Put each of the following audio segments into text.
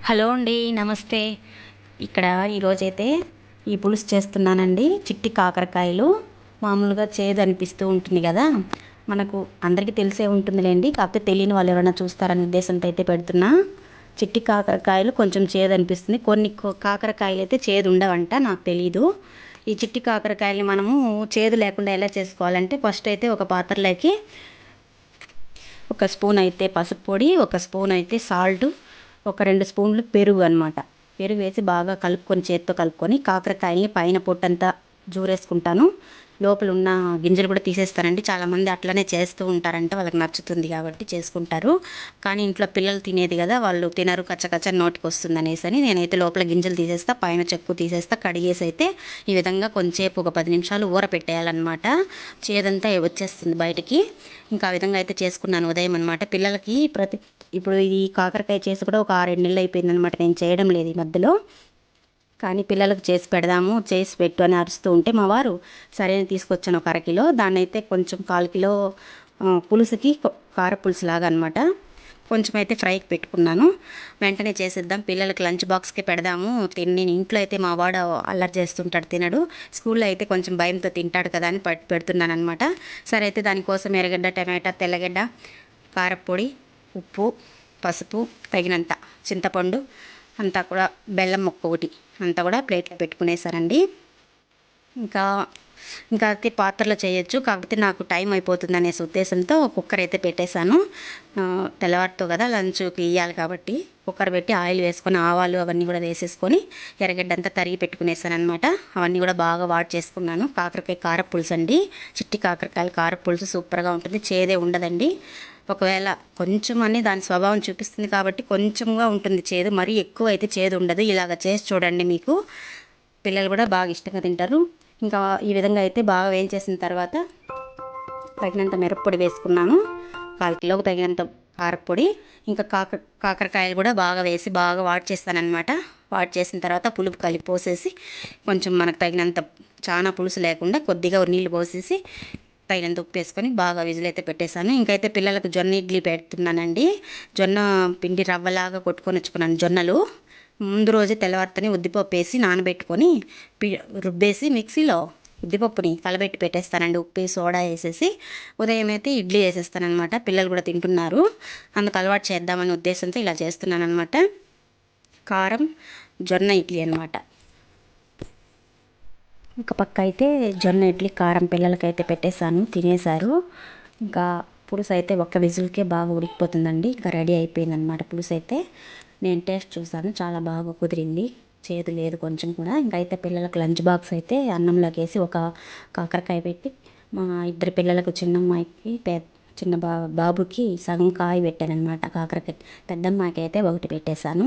Hello అండి, నమస్తే. ఇక్కడ ఈరోజైతే ఈ పులుసు చేస్తున్నానండి. చిట్టి కాకరకాయలు మామూలుగా చేదు అనిపిస్తూ ఉంటుంది కదా, మనకు అందరికీ తెలిసే ఉంటుందిలేండి. కాకపోతే తెలియని వాళ్ళు ఎవరైనా చూస్తారనే ఉద్దేశంతో అయితే పెడుతున్నా. చిట్టి కాకరకాయలు కొంచెం చేదు అనిపిస్తుంది. కొన్ని కాకరకాయలు అయితే చేదు ఉండవంట, నాకు తెలీదు. ఈ చిట్టి కాకరకాయలు మనము చేదు లేకుండా ఎలా చేసుకోవాలంటే, ఫస్ట్ అయితే ఒక పాత్రలోకి ఒక స్పూన్ అయితే పసుపు పొడి, ఒక స్పూన్ అయితే సాల్ట్, ఒక 2 స్పూన్లు పెరుగు అనమాట. పెరుగు వేసి బాగా కలుపుకొని, చేత్తో కలుపుకొని కాకరకాయల్ని పైన పొట్టంతా జూరేసుకుంటాను. లోపల ఉన్న గింజలు కూడా తీసేస్తానండి. చాలామంది అట్లనే చేస్తూ ఉంటారంట, వాళ్ళకి నచ్చుతుంది కాబట్టి చేసుకుంటారు. కానీ ఇంట్లో పిల్లలు తినేది కదా, వాళ్ళు తినరు, కచ్చకచ్చ నోటికి వస్తుంది అనేసి అని నేనైతే లోపల గింజలు తీసేస్తా, పైన చెక్కు తీసేస్తా. కడిగేసి అయితే ఈ విధంగా కొంచెంసేపు ఒక 10 నిమిషాలు ఊర పెట్టేయాలన్నమాట. చేదంతా వచ్చేస్తుంది బయటికి. ఇంకా ఆ విధంగా అయితే చేసుకున్నాను ఉదయం అనమాట. పిల్లలకి ఇప్పుడు ఈ కాకరకాయ చేసి కూడా ఒక 6-7 నెలలు అయిపోయిందనమాట, నేను చేయడం లేదు ఈ మధ్యలో. కానీ పిల్లలకు చేసి పెడదాము, చేసి పెట్టు అని అరుస్తూ ఉంటే మా వారు సరే అని తీసుకొచ్చాను ఒక అరకిలో. దాన్ని అయితే కొంచెం 1/4 కిలో పులుసుకి కార పులుసు లాగా అనమాట కొంచెం అయితే ఫ్రైకి పెట్టుకున్నాను. వెంటనే చేసేద్దాం, పిల్లలకి లంచ్ బాక్స్కి పెడదాము. నేను ఇంట్లో అయితే మా వాడు అల్లరి చేస్తుంటాడు, తినడు. స్కూల్లో అయితే కొంచెం భయంతో తింటాడు కదా అని పెడుతున్నాను అనమాట. సరే అయితే దానికోసం ఎర్రగడ్డ, టమాటా, తెల్లగడ్డ, కారపొడి, ఉప్పు, పసుపు, తగినంత చింతపండు అంతా కూడా, బెల్లం ముక్క ఒకటి అంతా కూడా ప్లేట్లో పెట్టుకునేసానండి. ఇంకా ఇంకా అయితే పాత్రలో చేయొచ్చు, కాకపోతే నాకు టైం అయిపోతుంది అనేసి ఉద్దేశంతో కుక్కర్ అయితే పెట్టేశాను. తెల్లవారితో కదా లంచ్కి ఇవ్వాలి కాబట్టి కుక్కర్ పెట్టి ఆయిల్ వేసుకొని ఆవాలు అవన్నీ కూడా వేసేసుకొని ఎర్రగడ్డ అంతా తరిగి పెట్టుకునేసాను అనమాట. అవన్నీ కూడా బాగా వాడ్ చేసుకున్నాను. కాకరకాయ కారపులుసు అండి, చిట్టి కాకరకాయల కారపులుసు సూపర్గా ఉంటుంది, చేదే ఉండదండి. ఒకవేళ కొంచెం అని దాని స్వభావం చూపిస్తుంది కాబట్టి కొంచెంగా ఉంటుంది చేదు, మరీ ఎక్కువ అయితే చేదు ఉండదు. ఇలాగ చేసి చూడండి, మీకు పిల్లలు కూడా బాగా ఇష్టంగా తింటారు. ఇంకా ఈ విధంగా అయితే బాగా వేయించేసిన తర్వాత తగినంత మిరప్పొడి వేసుకున్నాను, 1/4 కిలోకి తగినంత కారపొడి. ఇంకా కాకరకాయలు కూడా బాగా వేసి బాగా వాట్ చేస్తానన్నమాట. వాట్ చేసిన తర్వాత పులుపు కలిపి పోసేసి కొంచెం మనకు తగినంత, చాలా పులుసు లేకుండా కొద్దిగా నీళ్ళు పోసేసి తగినంత ఉప్పు వేసుకొని బాగా విజిల్ అయితే పెట్టేశాను. ఇంకైతే పిల్లలకు జొన్న ఇడ్లీ పెడుతున్నానండి. జొన్న పిండి రవ్వలాగా కొట్టుకొని వచ్చుకున్నాను. జొన్నలు ముందు రోజే తెల్లవారితోనే ఉద్దిపప్పు వేసి నానబెట్టుకొని రుబ్బేసి మిక్సీలో ఉద్దిపప్పుని కలబెట్టి పెట్టేస్తానండి, ఉప్పు సోడా వేసేసి. ఉదయం అయితే ఇడ్లీ వేసేస్తానమాట. పిల్లలు కూడా తింటున్నారు, అందుకు అలవాటు చేద్దామనే ఉద్దేశంతో ఇలా చేస్తున్నాను అనమాట. కారం జొన్న ఇడ్లీ అనమాట. ఒక పక్క అయితే జొన్న ఇడ్లీ కారం పిల్లలకైతే పెట్టేశాను, తినేశారు. ఇంకా పులుసు అయితే ఒక్క విజిల్కే బాగా ఉడికిపోతుందండి. ఇంకా రెడీ అయిపోయిందనమాట పులుసు అయితే. నేను టేస్ట్ చూసాను, చాలా బాగా కుదిరింది, చేదు లేదు కొంచెం కూడా. ఇంకైతే పిల్లలకు లంచ్ బాక్స్ అయితే అన్నంలోకి వేసి ఒక కాకరకాయ పెట్టి, మా ఇద్దరు పిల్లలకు, చిన్నమ్మాయికి చిన్న బాబుకి సగం కాయ పెట్టాను అనమాట కాకరకాయ. పెద్దమ్మాయికి అయితే ఒకటి పెట్టేశాను.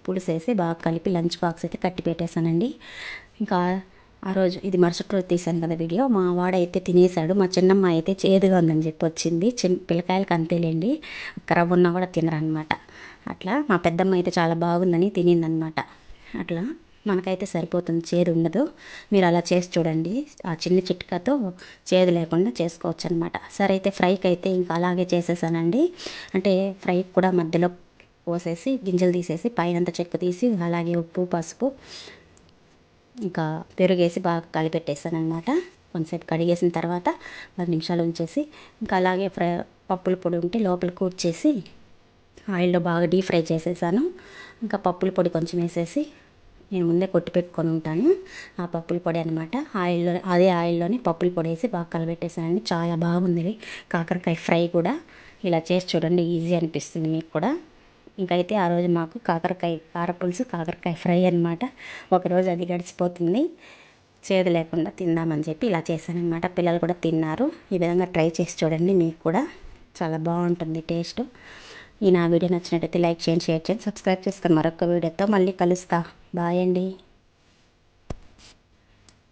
పులుసు వేసి బాగా కలిపి లంచ్ బాక్స్ అయితే కట్టి పెట్టేశానండి. ఇంకా ఆ రోజు ఇది మరుసటి రోజు తీశాను కదా వీడియో, మా వాడైతే తినేశాడు. మా చిన్నమ్మాయి అయితే చేదుగా ఉందని చెప్పి వచ్చింది. పిల్లకాయలకి అంతేలేండి, రవ్వ ఉన్నా కూడా తినరనమాట. అట్లా మా పెద్దమ్మ అయితే చాలా బాగుందని తినిందనమాట. అట్లా మనకైతే సరిపోతుంది, చేదు ఉండదు. మీరు అలా చేసి చూడండి, ఆ చిన్న చిట్కాతో చేదు లేకుండా చేసుకోవచ్చు అనమాట. సరే అయితే ఫ్రైకి అయితే ఇంకా అలాగే చేసేసానండి. అంటే ఫ్రైకి కూడా మధ్యలో పోసేసి గింజలు తీసేసి పైనంత చెక్కు తీసి అలాగే ఉప్పు, పసుపు, ఇంకా పెరుగేసి బాగా కలిపెట్టేసాను అనమాట. కొంతసేపు కడిగేసిన తర్వాత 10 నిమిషాలు ఉంచేసి ఇంకా అలాగే పప్పుల పొడి ఉంటే లోపల కూర్చేసి ఆయిల్లో బాగా డీప్ ఫ్రై చేసేసాను. ఇంకా పప్పుల పొడి కొంచెం వేసేసి, నేను ముందే కొట్టి పెట్టుకొని ఉంటాను ఆ పప్పుల పొడి అనమాట. అదే ఆయిల్లోనే పప్పుల పొడి వేసి బాగా కలబెట్టేసానండి. చాలా బాగుంది కాకరకాయ ఫ్రై కూడా. ఇలా చేసి చూడండి, ఈజీ అనిపిస్తుంది మీకు కూడా. ఇంకైతే ఆ రోజు మాకు కాకరకాయ కారపులుసు, కాకరకాయ ఫ్రై అనమాట. ఒకరోజు అది గడిచిపోతుంది, చేదు లేకుండా తిందామని చెప్పి ఇలా చేశానమాట. పిల్లలు కూడా తిన్నారు. ఈ విధంగా ట్రై చేసి చూడండి, మీకు కూడా చాలా బాగుంటుంది టేస్ట్. ఈ నా వీడియో నచ్చినట్టయితే లైక్ చేయండి, షేర్ చేయండి, సబ్స్క్రైబ్ చేసుకొని మరొక వీడియోతో మళ్ళీ కలుస్తా. బాయ్ అండి.